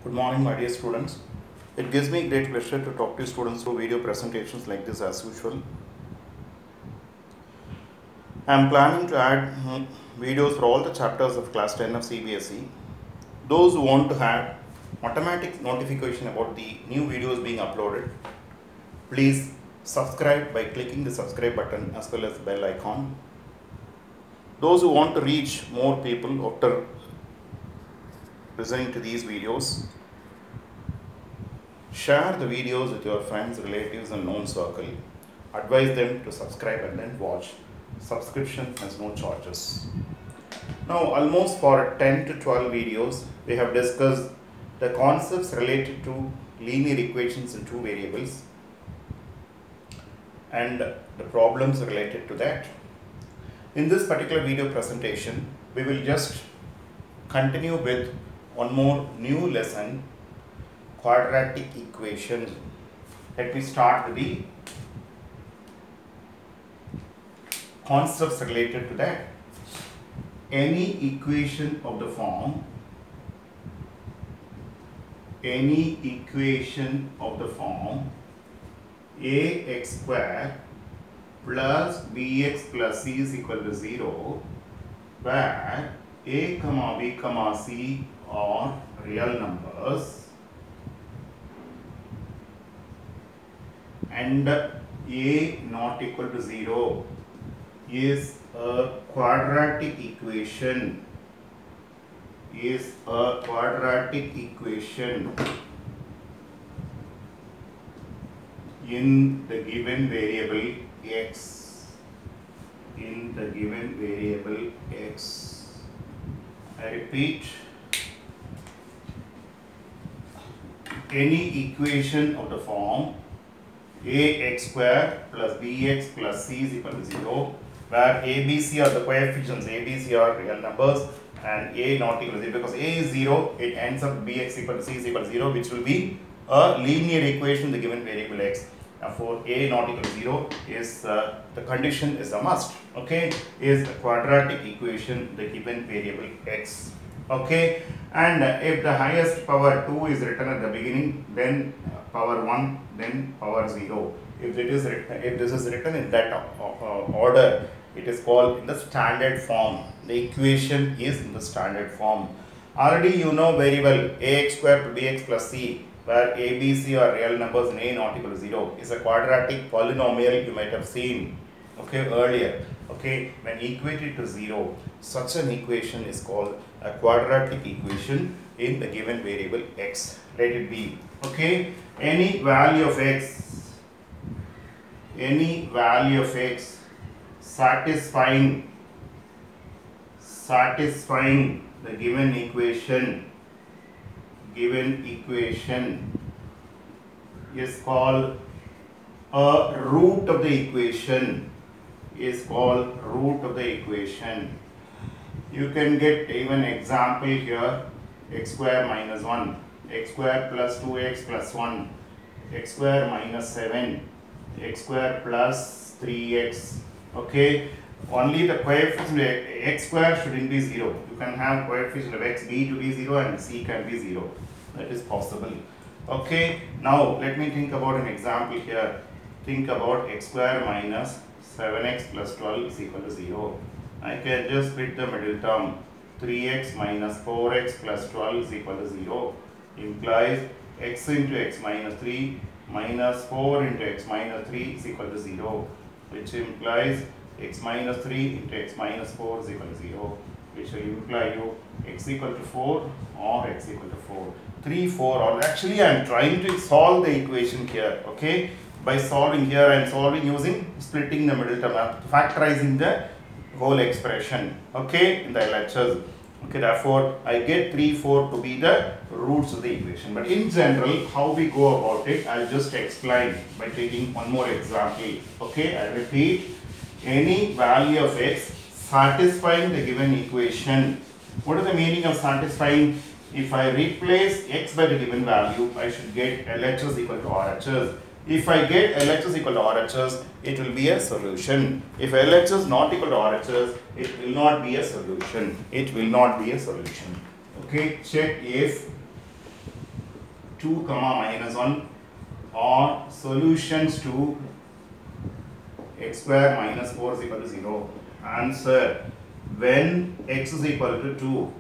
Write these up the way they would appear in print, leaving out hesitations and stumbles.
Good morning, my dear students. It gives me great pleasure to talk to students through video presentations like this as usual. I am planning to add videos for all the chapters of class 10 of CBSE. Those who want to have automatic notification about the new videos being uploaded, please subscribe by clicking the subscribe button as well as the bell icon. Those who want to reach more people after listening to these videos, share the videos with your friends, relatives and known circle. Advise them to subscribe and then watch. Subscription has no charges. Now, almost for 10 to 12 videos, we have discussed the concepts related to linear equations in two variables and the problems related to that. In this particular video presentation, we will just continue with one more new lesson, quadratic equation. Let me start with the concepts related to that. Any equation of the form ax square plus bx plus c is equal to 0, where a comma b comma c are real numbers and a not equal to 0 is a quadratic equation, in the given variable x, I repeat, any equation of the form ax square plus bx plus c is equal to 0, where a, b, c are the coefficients, a, b, c are real numbers and a not equal to 0. Because a is 0, it ends up bx equal to c is equal to 0, which will be a linear equation in the given variable x. Therefore, a not equal to 0 is the condition is a must. Okay, is a quadratic equation in the given variable x. Okay, and if the highest power 2 is written at the beginning, then power 1, then power 0. If this is written in that order, it is called in the standard form. The equation is in the standard form. Already you know very well ax square plus bx plus c, where a, b, c are real numbers and a not equal to 0 is a quadratic polynomial you might have seen earlier. Okay, when equated to 0, such an equation is called a quadratic equation in the given variable x. Let it be. Okay, any value of x satisfying the given equation is called a root of the equation, You can get even example here, x square minus 1, x square plus 2x plus 1, x square minus 7, x square plus 3x. Okay, only the coefficient of x square shouldn't be 0. You can have coefficient of x b to be 0 and c can be 0. That is possible. Okay, now let me think about an example here. Think about x square minus 7x plus 12 is equal to 0. I can just split the middle term. 3x minus 4x plus 12 is equal to 0 implies x into x minus 3 minus 4 into x minus 3 is equal to 0, which implies x minus 3 into x minus 4 is equal to 0, which will imply you x equal to 4 or x equal to 4. 3, 4, or actually I am trying to solve the equation here. Okay, by solving here I am solving using splitting the middle term, factorizing the whole expression. Okay, in the LHS. Okay, therefore I get 3, 4 to be the roots of the equation. But in general, how we go about it, I'll just explain by taking one more example. Okay, I repeat, any value of x satisfying the given equation. What is the meaning of satisfying? If I replace x by the given value, I should get LHS equal to RHS. If I get LHS equal to RHS, it will be a solution. If LHS not equal to RHS, it will not be a solution. Okay, check if 2 comma minus 1 are solutions to x square minus 4 is equal to 0. Answer: when x is equal to 2,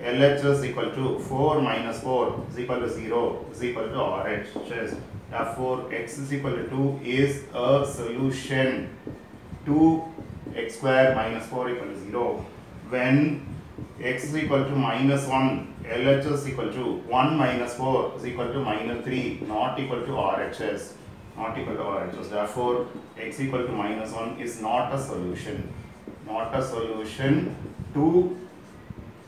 LHS is equal to 4 minus 4 is equal to 0 is equal to RHS. Therefore, x is equal to 2 is a solution to x square minus 4 equal to 0. When x is equal to minus 1, LHS is equal to 1 minus 4 is equal to minus 3, not equal to RHS. Not equal to RHS. Therefore, x equal to minus 1 is not a solution. Not a solution to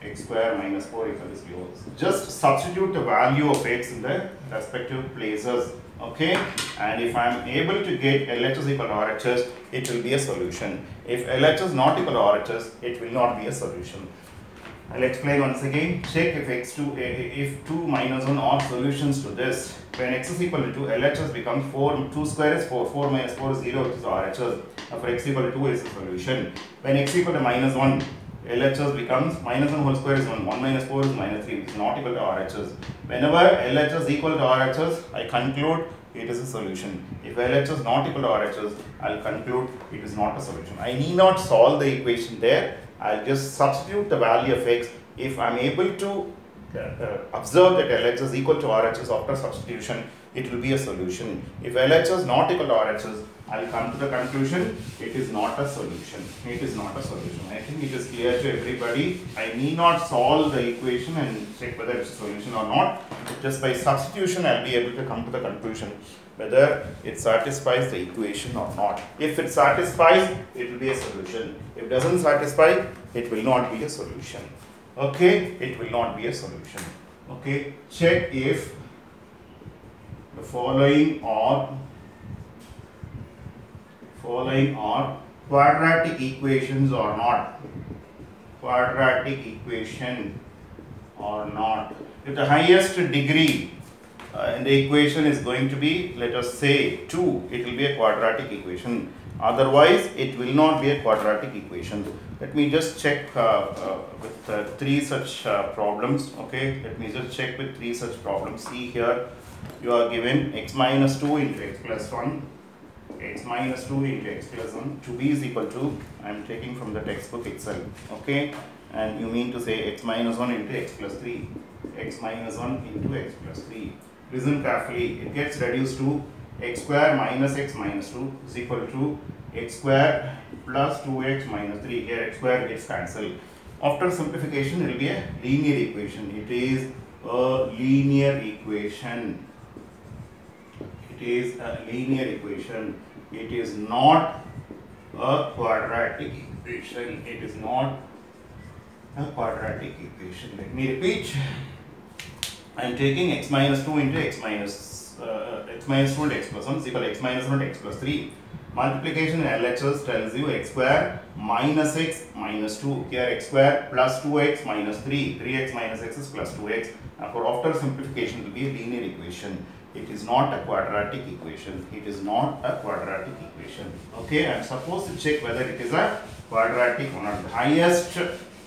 x square minus 4 equal to 0. Just substitute the value of x in the respective places. Okay, and if I am able to get LHS equal to RHS, it will be a solution. If LHS not equal to RHS, it will not be a solution. I'll explain once again. Check if 2 minus 1 are solutions to this. When x is equal to 2, LHS becomes 4, 2 square is 4, 4 minus 4 is 0, which is RHS. For x equal to 2 is a solution. When x equal to minus 1, LHS becomes minus 1 whole square is 1, 1 minus 4 is minus 3, which is not equal to RHS. Whenever LHS equal to RHS, I conclude it is a solution. If LHS not equal to RHS, I'll conclude it is not a solution. I need not solve the equation there. I'll just substitute the value of x. If I'm able to observe that LHS is equal to RHS after substitution, it will be a solution. If LHS is not equal to RHS, I'll come to the conclusion it is not a solution. It is not a solution. I think it is clear to everybody. I need not solve the equation and check whether it's a solution or not. Just by substitution, I'll be able to come to the conclusion whether it satisfies the equation or not. If it satisfies, it will be a solution. If it doesn't satisfy, it will not be a solution. Okay, it will not be a solution. Okay, check if the following are quadratic equations or not. Quadratic equation or not. If the highest degree in the equation is going to be, let us say 2, it will be a quadratic equation. Otherwise, it will not be a quadratic equation. Let me just check with 3 such problems. Okay, let me just check with 3 such problems. See here, you are given x minus 2 into x plus 1, x minus 2 into x plus 1, to b is equal to, I am taking from the textbook itself. Okay, and you mean to say x minus 1 into x plus 3, x minus 1 into x plus 3. Listen carefully, it gets reduced to x square minus x minus 2 is equal to x square plus 2x minus 3. Here x square gets cancelled. After simplification, it will be a linear equation. It is a linear equation. It is a linear equation. It is not a quadratic equation. It is not a quadratic equation. Let me repeat. I am taking x minus 2 into x minus 2 into x plus 1 is equal to x minus 1 into x plus 3. Multiplication in LHS tells you x square minus x minus 2. Here x square plus 2x minus 3. 3x minus x is plus 2x. Therefore, after simplification, it will be a linear equation. It is not a quadratic equation. It is not a quadratic equation. Okay, I am supposed to check whether it is a quadratic or not. The highest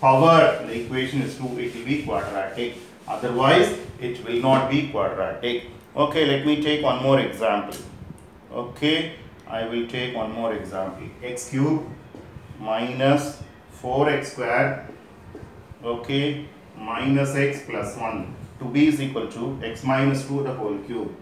power in the equation is 2. It will be quadratic. Otherwise, it will not be quadratic. Okay, let me take one more example. Okay, I will take one more example. X cube minus 4x square, okay, minus x plus 1 to b is equal to x minus 2 the whole cube.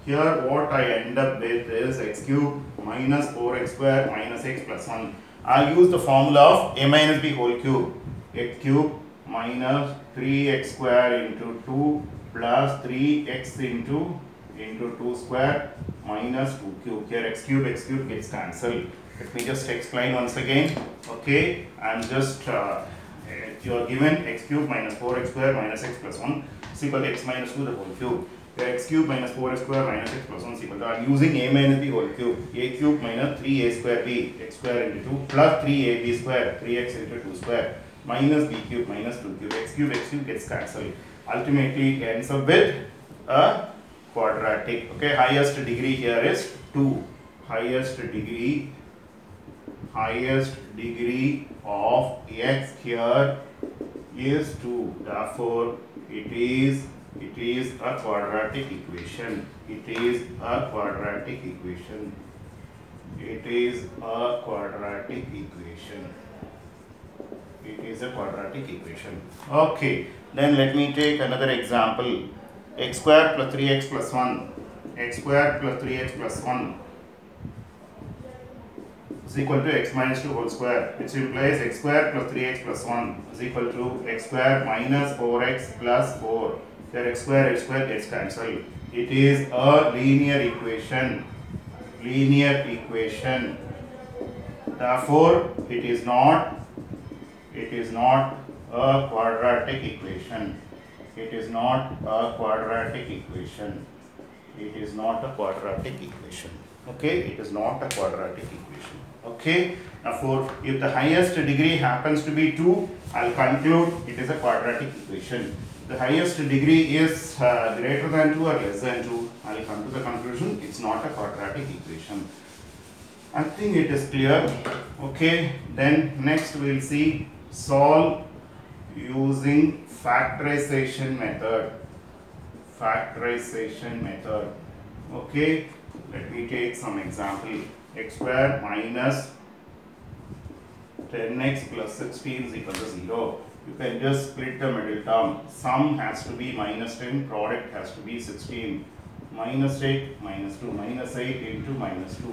Here what I end up with is x cube minus 4x square minus x plus 1. I'll use the formula of a minus b whole cube. X cube minus 3x square into 2 plus 3x into 2 square minus 2 cube. Here x cube gets cancelled. Let me just explain once again. Okay, I'm just you are given x cube minus 4x square minus x plus 1 is equal to x minus 2 the whole cube. Here x cube minus 4x square minus x plus 1 is equal to, I'm using a minus b whole cube. A cube minus 3a square b, x square into 2 plus 3ab square, 3x into 2 square minus b cube minus 2 cube. X cube gets cancelled. Ultimately, it ends up with a quadratic. Okay, highest degree here is 2. Highest degree of x here is 2. Therefore, it is a quadratic equation. It is a quadratic equation. It is a quadratic equation. It is a quadratic equation. Okay, then let me take another example. X square plus 3x plus 1. X square plus 3x plus 1 is equal to x minus 2 whole square, which implies x square plus 3x plus 1 is equal to x square minus 4x plus 4. Here x square gets cancelled. It is a linear equation. Linear equation. Therefore, it is not a quadratic equation. It is not a quadratic equation. It is not a quadratic equation. Okay, it is not a quadratic equation. Okay, therefore, if the highest degree happens to be 2, I'll conclude it is a quadratic equation. The highest degree is greater than 2 or less than 2, I'll come to the conclusion it's not a quadratic equation. I think it is clear. Okay, then next we'll see solve using factorization method. Factorization method. Okay, let me take some example. X square minus 10x plus 16 is equal to 0. You can just split the middle term. Sum has to be minus 10, product has to be 16. Minus 8, minus 2, minus 8 into minus 2,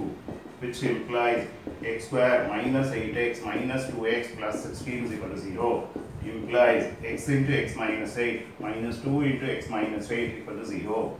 which implies x square minus 8x minus 2x plus 16 is equal to 0. Implies x into x minus 8 minus 2 into x minus 8 equal to 0.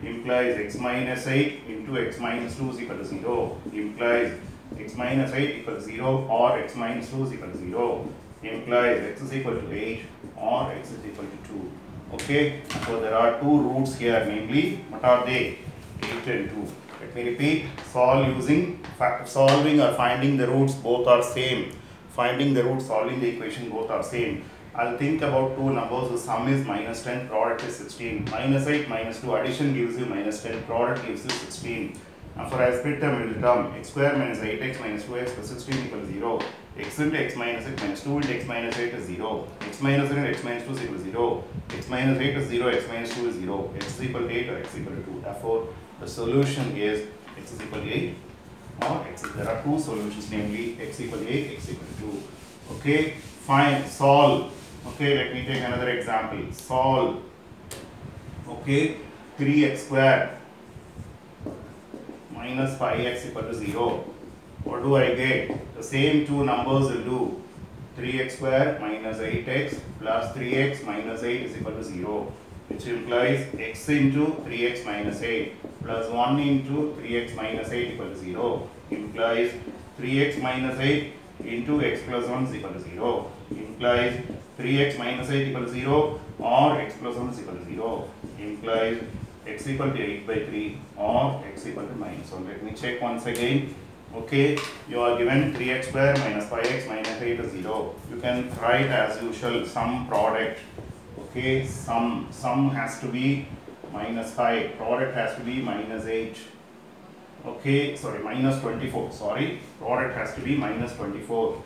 Implies x minus 8 into x minus 2 is equal to 0. Implies x minus 8 equal to 0 or x minus 2 is equal to 0. Implies x is equal to 8 or x is equal to 2. Okay, so there are two roots here, namely, what are they? 8 and 2. Let me repeat, solving or finding the roots, both are same. Finding the roots, solving the equation, both are same. I'll think about two numbers whose sum is minus 10, product is 16. Minus 8, minus 2, addition gives you minus 10, product gives you 16. Now for I split the middle term, x square minus 8x minus 2x plus 16 equals 0. X into x minus 8 minus 2 into x minus 8 is 0. X minus 8 and x minus 2 is equal to 0. X minus 8 is 0, x minus 2 is 0. X is equal to 8 or x is equal to 2. Therefore, the solution is x is equal to 8 or there are two solutions, namely x equal to 8, x equal to 2. Okay, fine, solve. Okay, let me take another example. Solve. Okay, 3x square minus 5x equal to 0. What do I get? The same two numbers will do. 3x square minus 8x plus 3x minus 8 is equal to 0, which implies x into 3x minus 8 plus 1 into 3x minus 8 equal to 0. Implies 3x minus 8 into x plus 1 is equal to 0. Implies 3x minus 8 equal to 0 or x plus 1 is equal to 0. Implies x equal to 8 by 3 or x equal to minus 1. Let me check once again. Okay, you are given 3x square minus 5x minus 8 is 0. You can write as usual sum product. Okay, sum has to be minus 5, product has to be minus 8. Okay, sorry, minus 24. Sorry, product has to be minus 24.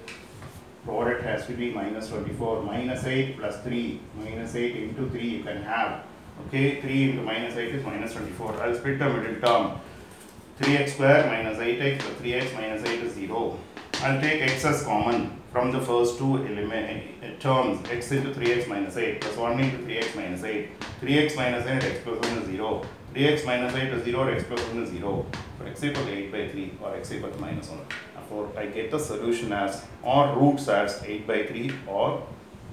Product has to be minus 24. Minus 8 plus 3. Minus 8 into 3 you can have. Okay, 3 into minus 8 is minus 24. I'll split the middle term. 3x square minus 8x plus 3x minus 8 is 0. I'll take x as common from the first two terms. X into 3x minus 8 plus 1 into 3x minus 8. 3x minus 8 x plus 1 is 0. 3x minus 8 is 0 x plus 1 is 0. For x equal to 8 by 3 or x equal to minus 1. Therefore, I get the solution as or roots as 8 by 3 or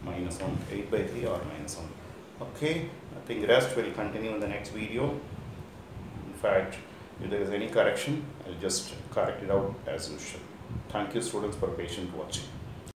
minus 1. 8 by 3 or minus 1. Okay, I think rest will continue in the next video. In fact, if there is any correction, I'll just correct it out as usual. Thank you students for patient watching.